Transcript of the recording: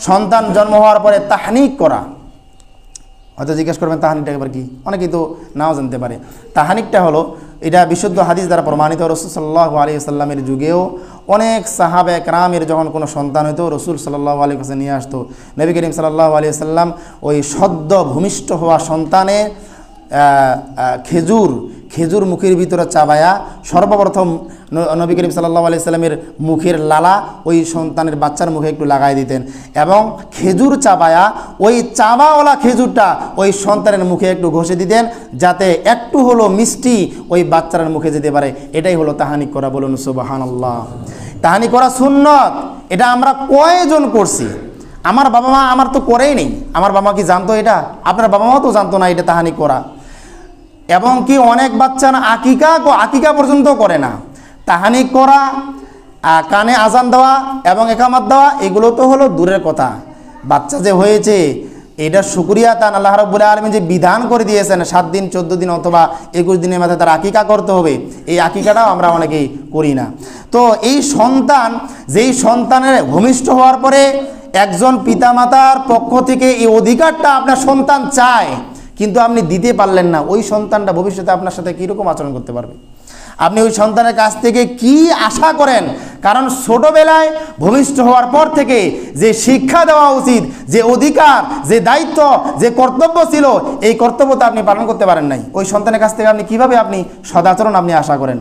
সন্তান জন্ম হওয়ার পরে তাহনিক করা। হয়তো জিজ্ঞেস করবেন তাহানিকটা একবার কি, অনেকেই তো নাও জানতে পারে। তাহানিকটা হলো, এটা বিশুদ্ধ হাদিস দ্বারা প্রমাণিত। রসুল সাল্লাল্লাহু আলাইহি ওয়াসাল্লামের যুগেও অনেক সাহাবা একরামের যখন কোনো সন্তান হতো, রসুল সাল্লাল্লাহু আলাইহি ওয়াসাল্লাম নিয়ে আসতো। নবী করিম সাল্লাল্লাহু আলাইহি ওয়াসাল্লাম ওই সদ্য ভূমিষ্ঠ হওয়া সন্তানে খেজুর মুখের ভিতরে চাবায়া সর্বপ্রথম নবী করিম সাল্লাল্লাহু আলাইহি সাল্লামের মুখের লালা ওই সন্তানের বাচ্চার মুখে একটু লাগাই দিতেন, এবং খেজুর চাবায়া ওই চাবাওয়ালা খেজুরটা ওই সন্তানের মুখে একটু ঘষে দিতেন, যাতে একটু হলো মিষ্টি ওই বাচ্চার মুখে যেতে পারে। এটাই হলো তাহানিক করা। বলুন সুবহানাল্লাহ। তাহানিক করা সুন্নত। এটা আমরা কয়জন করছি? আমার বাবা মা আমার তো করেই নেই। আমার বাবা কি জানতো এটা? আপনার বাবা মাও তো জানতো না এটা তাহানিক করা। এবং কি অনেক বাচ্চা না আকিকা পর্যন্ত করে না। তাহানিক করা, কানে আজান দেওয়া এবং একামত দেওয়া, এগুলো তো হলো দূরের কথা। বাচ্চা যে হয়েছে এটার শুকরিয়া তান আল্লাহ রাব্বুল আলামিন যে বিধান করে দিয়েছেন 7 দিন 14 দিন অথবা 21 দিনের মাথায় তার আকিকা করতে হবে, এই আকিকাটাও আমরা অনেকেই করি না। তো এই সন্তান, যেই সন্তানের ভূমিষ্ঠ হওয়ার পরে একজন পিতামাতার পক্ষ থেকে এই অধিকারটা আপনার সন্তান চায়, কিন্তু আপনি দিতে পারলেন না, ওই সন্তানটা ভবিষ্যতে আপনার সাথে কীরকম আচরণ করতে পারবে? আপনি ওই সন্তানের কাছ থেকে কি আশা করেন? কারণ ছোটোবেলায় ভূমিষ্ঠ হওয়ার পর থেকে যে শিক্ষা দেওয়া উচিত, যে অধিকার, যে দায়িত্ব, যে কর্তব্য ছিল, এই কর্তব্যটা আপনি পালন করতে পারেন নাই। ওই সন্তানের কাছ থেকে আপনি কীভাবে আপনি সদাচরণ আপনি আশা করেন?